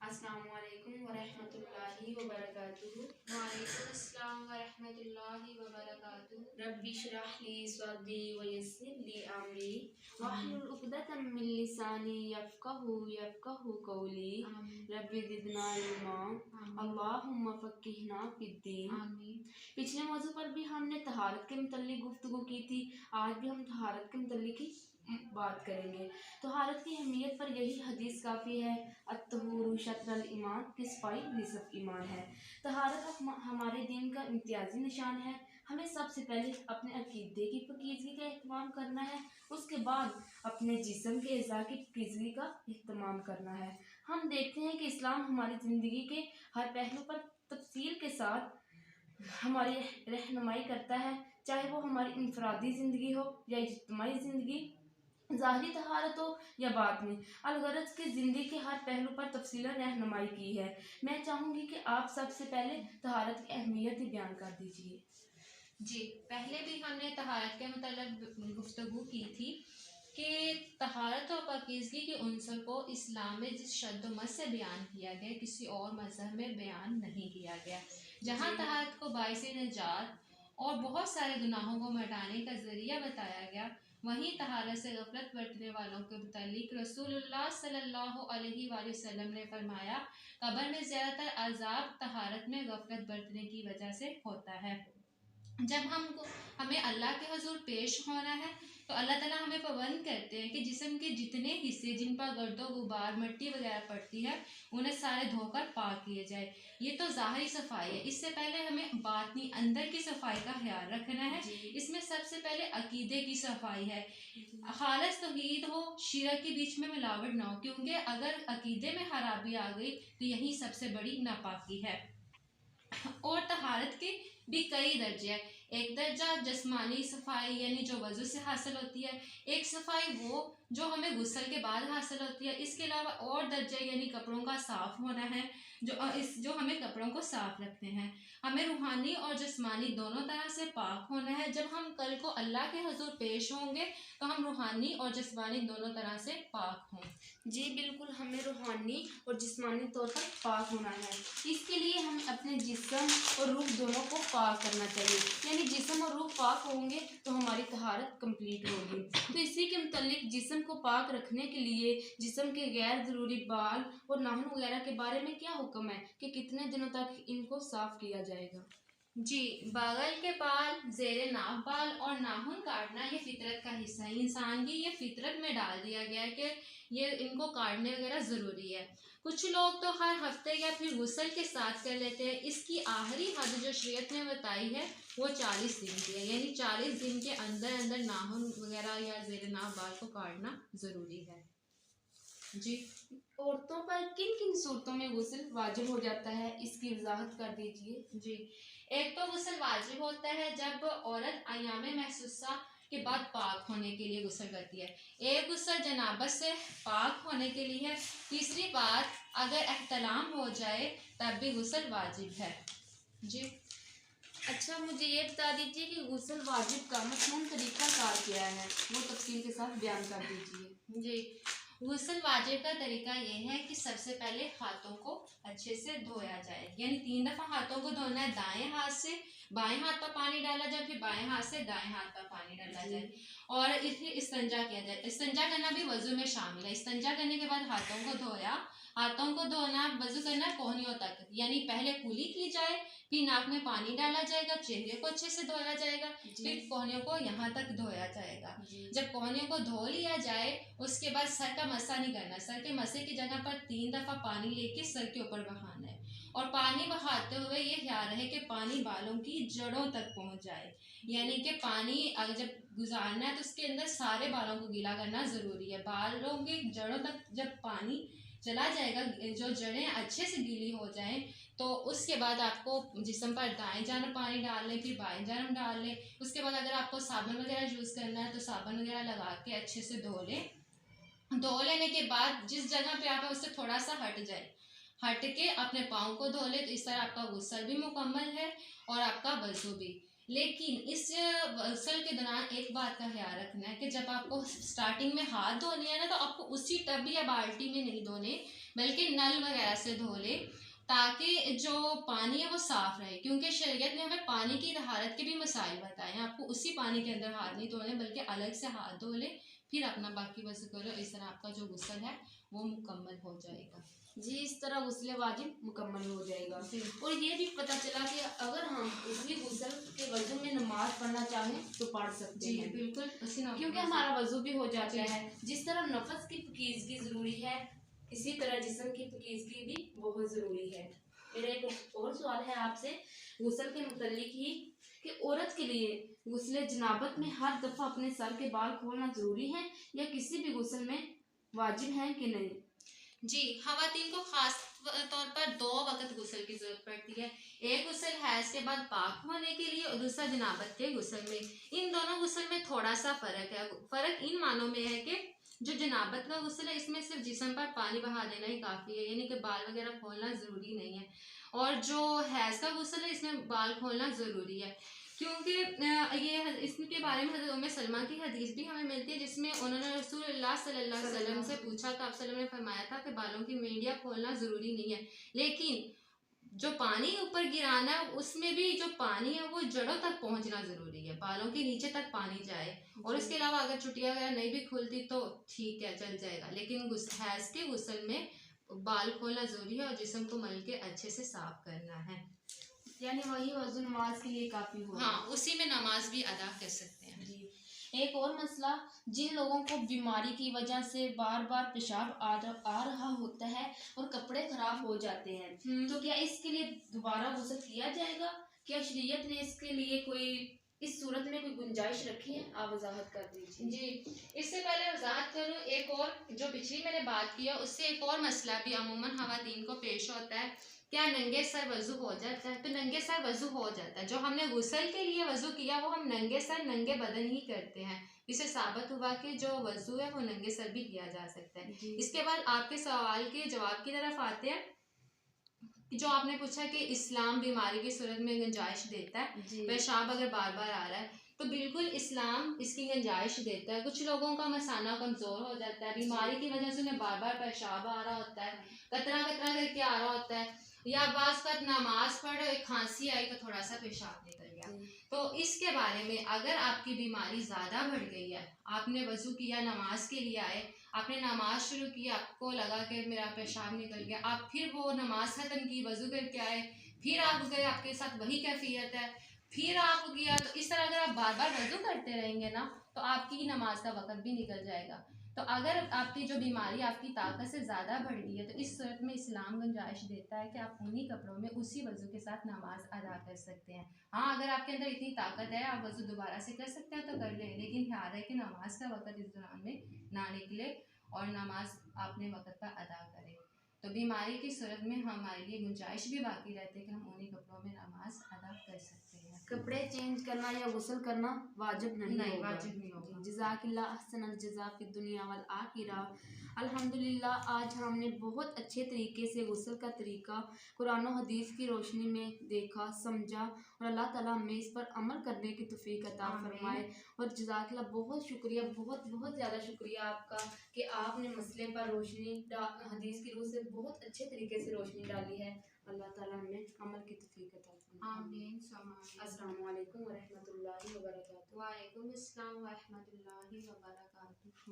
अस्सलामुअलैकुम वरहमतुल्लाहि वबरकातुहू। वालेकुम अस्सलाम वरहमतुल्लाहि वबरकातुहू। रब्बि इश्रह ली सदरी वयस्सिर ली अमरी वहलुल उक़दतम मिन लिसानी यफ़क़हू क़ौली। रब्बि ज़िदना इल्मा अल्लाहुम्मा फ़क़्क़िहना फ़िद्दीन। पिछले मौजू पर भी हमने तहारत के मुतल्लिक़ गुफ्तगू की थी। आज भी हम तहारत के मुतल्लिक़ ही बात करेंगे। तहारत की अहमियत पर यही हदीस काफ़ी है। अत्तहूरु शत्रल ईमान, कि सफाई निसफ ईमान है। तहारत हमारे दीन का इम्तियाजी निशान है। हमें सबसे पहले अपने अकीदे की पाकीज़गी का एहतमाम करना है, उसके बाद अपने जिस्म के अज़ा की पाकीज़गी का एहतमाम करना है। हम देखते हैं कि इस्लाम हमारी ज़िंदगी के हर पहलू पर तफसील के साथ हमारी रहनुमाई करता है, चाहे वो हमारी इनफरादी ज़िंदगी हो या इज्तिमाई ज़िंदगी, ज़ाहिरी तहारत हो या बातनी। अलगरज की ज़िंदगी के हर पहलू पर तफसीलन रहनुमाई की है। मैं चाहूँगी कि आप सबसे पहले तहारत की अहमियत ही बयान कर दीजिए। जी, पहले भी हमने तहारत के मतलब गुफ्तगू की थी कि तहारत और पाकीज़गी के उन्सर को इस्लाम में जिस शद्दोमत से बयान किया गया, किसी और मज़हब में बयान नहीं किया गया। जहाँ तहारत को बाइसे निजात और बहुत सारे गुनाहों को मिटाने का ज़रिया बताया गया, वहीं तहारत से गफलत बरतने वालों के मुतालिक रसूलुल्लाह सल्लल्लाहु अलैहि वसल्लम ने फरमाया, कब्र में ज़्यादातर अज़ाब तहारत में गफलत बरतने की वजह से होता है। जब हमें अल्लाह के हजूर पेश होना है तो अल्लाह ताला हमें पाबंद करते हैं कि जिस्म के जितने हिस्से जिन पर गर्दो गुबार मिट्टी वगैरह पड़ती है उन्हें सारे धोकर पाक किए जाए। ये तो ज़ाहिरी सफाई है। इससे पहले हमें बातनी अंदर की सफाई का ख्याल रखना है। इसमें सबसे पहले अकीदे की सफाई है। खालिस तौहीद हो, शिरक के बीच में मिलावट ना हो, क्योंकि अगर अकीदे में खराबी आ गई तो यही सबसे बड़ी नापाकी है। और तहारत के भी कई दर्जे हैं। एक दर्जा जिस्मानी सफाई यानी जो वजू से हासिल होती है, एक सफाई वो जो हमें गुस्ल के बाद हासिल होती है। इसके अलावा और दर्जे यानी कपड़ों का साफ होना है, जो हमें कपड़ों को साफ रखते हैं। हमें रूहानी और जिस्मानी दोनों तरह से पाक होना है। जब हम कल को अल्लाह के हजूर पेश होंगे तो हम रूहानी और जिस्मानी दोनों तरह से पाक हों। जी बिल्कुल, हमें रूहानी और जिस्मानी तौर पर पाक होना है। इसके लिए हम अपने जिस्म और रूह दोनों को पाक करना चाहिए। यानी जिस्म और रूह पाक होंगे तो हमारी तहारत कंप्लीट होगी। तो इसी के मुतालिक जिस्म को पाक रखने के लिए जिस्म के गैर ज़रूरी बाल और नाखून वगैरह के बारे में क्या हुक्म है कि कितने दिनों तक इनको साफ़ किया जाएगा? जी, बगल के बाल, ज़ेरे नाक बाल और नाखून काटना ये फितरत का हिस्सा है। इंसान की ये फितरत में डाल दिया गया है कि ये इनको काटने वगैरह ज़रूरी है। कुछ लोग तो हर हफ्ते या फिर गुस्ल के साथ कर लेते हैं। इसकी आखिरी हद जो शरीयत ने बताई है वो 40 दिन की है। यानी 40 दिन के अंदर अंदर नाखून वगैरह या ज़ेरे नाक बाल को काटना ज़रूरी है। जी, औरतों पर किन किन सूरतों में गुस्ल वाजिब हो जाता है, इसकी वजाहत कर दीजिए। जी, एक तो गुस्ल वाजिब होता है जब औरत अयाम महसूसा के बाद पाक होने के लिए गुस्ल करती है। एक गुस्ल जनाबत से पाक होने के लिए है। तीसरी बात, अगर एहतलाम हो जाए तब भी गुस्ल वाजिब है। जी, अच्छा, मुझे ये बता दीजिए कि गुस्ल वाजिब का मसनून तरीका कार क्या है, वो तफसील के साथ बयान कर दीजिए। जी, गुस्ल वाजिब का तरीका ये है कि सबसे पहले हाथों को अच्छे से धोया जाए। यानी 3 दफ़ा हाथों को धोना है। दाएं हाथ से बाएं हाथ पर पानी डाला जाए, फिर बाएं हाथ से दाएं हाथ पर पानी डाला जाए और इसलिए इस्तंजा किया जाए। इस्तंजा करना भी वजू में शामिल है। इस्तंजा करने के बाद हाथों को धोया, हाथों को धोना, वजू करना कोहनियों तक। यानी पहले कुली की जाए, फिर नाक में पानी डाला जाएगा, चेहरे को अच्छे से धोया जाएगा, फिर कोहनियों को यहाँ तक धोया जाएगा। जब कोहनियों को धो लिया जाए उसके बाद सर का मसा नहीं करना। सर के मसे की जगह पर 3 दफ़ा पानी लेके सर के ऊपर बहाना है और पानी बहाते हुए ये ख्याल रहे कि पानी बालों की जड़ों तक पहुंच जाए। यानी कि पानी अगर जब गुजारना है तो उसके अंदर सारे बालों को गीला करना ज़रूरी है। बालों के जड़ों तक जब पानी चला जाएगा, जो जड़ें अच्छे से गीली हो जाएं, तो उसके बाद आपको जिस्म पर दाएं जानब पानी डाल लें, फिर बाएं जानब डाल लें। उसके बाद अगर आपको साबुन वगैरह यूज़ करना है तो साबुन वगैरह लगा के अच्छे से धो लें। धो लेने के बाद जिस जगह पे आप है उससे थोड़ा सा हट जाए, हट के अपने पाँव को धो ले। तो इस तरह आपका गुस्ल भी मुकम्मल है और आपका वजू भी। लेकिन इस गस्ल के दौरान एक बात का ख्याल रखना है कि जब आपको स्टार्टिंग में हाथ धोने हैं ना, तो आपको उसी टब या बाल्टी में नहीं धोने, बल्कि नल वगैरह से धो ले, ताकि जो पानी है वो साफ रहे। क्योंकि शरीयत ने हमें पानी की तहारत के भी मसाइल बताए हैं। आपको उसी पानी के अंदर हाथ नहीं धोने, बल्कि अलग से हाथ धो ले, फिर अपना बाकी वज़ू करो। इस तरह आपका जो गुस्ल है वो मुकम्मल हो जाएगा। जी, इस तरह गुस्ल वाजिब मुकम्मल हो जाएगा। और ये भी पता चला कि अगर हम उसी गुस्ल के वजू में नमाज पढ़ना चाहें तो पढ़ सकते हैं। बिल्कुल, क्योंकि हमारा वजू भी हो जाता है। जिस तरह नफस की पाकीज़गी ज़रूरी है, इसी तरह जिस्म की पाकीज़गी भी बहुत ज़रूरी है। मेरा एक और सवाल है आपसे गुस्ल के मुतालिक ही कि औरत के लिए गुस्ल जनाबत में हर दफ़ा अपने सर के बाल खोलना ज़रूरी है या किसी भी गुस्ल में वाजिब है कि नहीं? जी, खवातीन को खास तौर पर 2 वक्त गुस्ल की जरूरत पड़ती है। एक गुस्ल हैज के बाद पाक होने के लिए और दूसरा जनाबत के गुस्ल में। इन दोनों गुस्ल में थोड़ा सा फर्क है। फर्क इन मानों में है कि जो जनाबत का गुस्ल है इसमें सिर्फ जिस्म पर पानी बहा देना ही काफ़ी है, यानी कि बाल वगैरह खोलना ज़रूरी नहीं है। और जो हैज का गुस्ल है इसमें बाल खोलना ज़रूरी है, क्योंकि ये इसके बारे में हज़रत उम्मे सलमा की हदीस भी हमें मिलती है, जिसमें उन्होंने रसूलुल्लाह सल्लल्लाहु अलैहि वसल्लम से पूछा तो आप सल्लम ने फरमाया था कि बालों की मेंढियाँ खोलना ज़रूरी नहीं है, लेकिन जो पानी ऊपर गिराना है उसमें भी जो पानी है वो जड़ों तक पहुंचना ज़रूरी है, बालों के नीचे तक पानी जाए। और इसके अलावा अगर चुटिया वगैरह नहीं भी खुलती तो ठीक है, चल जाएगा, लेकिन हैज़ के गुस्ल में बाल खोलना ज़रूरी है और जिस्म को मल के अच्छे से साफ करना है। यानी वही वज़ू नमाज के लिए काफ़ी हो। हाँ, उसी में नमाज भी अदा कर सकते हैं। जी, एक और मसला, जिन लोगों को बीमारी की वजह से बार बार पेशाब आ रहा होता है और कपड़े खराब हो जाते हैं, तो क्या इसके लिए दोबारा गुस्ल किया जाएगा? क्या शरीयत ने इसके लिए कोई इस सूरत में कोई गुंजाइश रखी है? आप वजाहत कर दीजिए। जी, इससे पहले वजाहत करूँ, एक और जो पिछली मैंने बात किया उससे एक और मसला भी अमूमन खवातीन को पेश होता है, क्या नंगे सर वज़ू हो जाता है? तो नंगे सर वज़ू हो जाता है। जो हमने गुस्ल के लिए वज़ू किया वो हम नंगे सर नंगे बदन ही करते हैं। इससे साबित हुआ कि जो वज़ू है वो नंगे सर भी किया जा सकता है। इसके बाद आपके सवाल के जवाब की तरफ आते हैं, जो आपने पूछा कि इस्लाम बीमारी की सूरत में गुंजाइश देता है, पेशाब अगर बार बार आ रहा है, तो बिल्कुल इस्लाम इसकी गुंजाइश देता है। कुछ लोगों का मसाना कमज़ोर हो जाता है, बीमारी की वजह से उन्हें बार बार पेशाब आ रहा होता है, कतरा कतरा करके आ रहा होता है, या बाज़ का नमाज पढ़ एक खांसी आई तो थोड़ा सा पेशाब निकल गया। तो इसके बारे में अगर आपकी बीमारी ज़्यादा बढ़ गई है, आपने वज़ू किया, नमाज के लिए आए, आपने नमाज शुरू की, आपको लगा कि मेरा पेशाब निकल गया, आप फिर वो नमाज ख़त्म की, वज़ू करके आए, फिर आप गए, आपके साथ वही कैफियत है, फिर आप किया, तो इस तरह अगर आप बार बार वज़ू करते रहेंगे ना तो आपकी नमाज का वक़्त भी निकल जाएगा। तो अगर आपकी जो बीमारी आपकी ताकत से ज़्यादा बढ़ गई है तो इस सूरत में इस्लाम गुंजाइश देता है कि आप उन्हीं कपड़ों में उसी वज़ू के साथ नमाज अदा कर सकते हैं। हाँ, अगर आपके अंदर इतनी ताकत है आप वज़ू दोबारा से कर सकते हैं तो कर लें, लेकिन ख्याल है कि नमाज का वक़्त इस दौरान में ना निकले और नमाज आपने वक़्त पर अदा करें। तो बीमारी की सूरत में हमारे लिए गुंजाइश भी बाकी रहती है कि हम उन्हीं कपड़ों में नमाज अदा कर सकते हैं। कपड़े चेंज करना या गुस्ल करना वाजिब नहीं होगा। वाजिब नहीं होगा। जज़ाकिल्लाह अहसनल जज़ा फ़िद दुनिया वल आखिरह। अल्हम्दुलिल्लाह आज हमने बहुत अच्छे तरीके से गुस्ल का तरीका कुरान और हदीस की रोशनी में देखा, समझा, और अल्लाह ताला हमें इस पर अमल करने की तौफीक अता फरमाए। और जज़ाकिल्लाह, बहुत शुक्रिया, बहुत बहुत ज़्यादा शुक्रिया आपका कि आपने मसले पर रोशनी हदीस की रूह से बहुत अच्छे तरीके से रोशनी डाली है। अल्लाह ताला हमें अमल की तौफीक अता फरमाए। आमीन। अस्सलामु अलैकुम व रहमतुल्लाहि व बरकातुहू। वालेकुम अस्सलाम व रहमतुल्लाहि व बरकातुहू।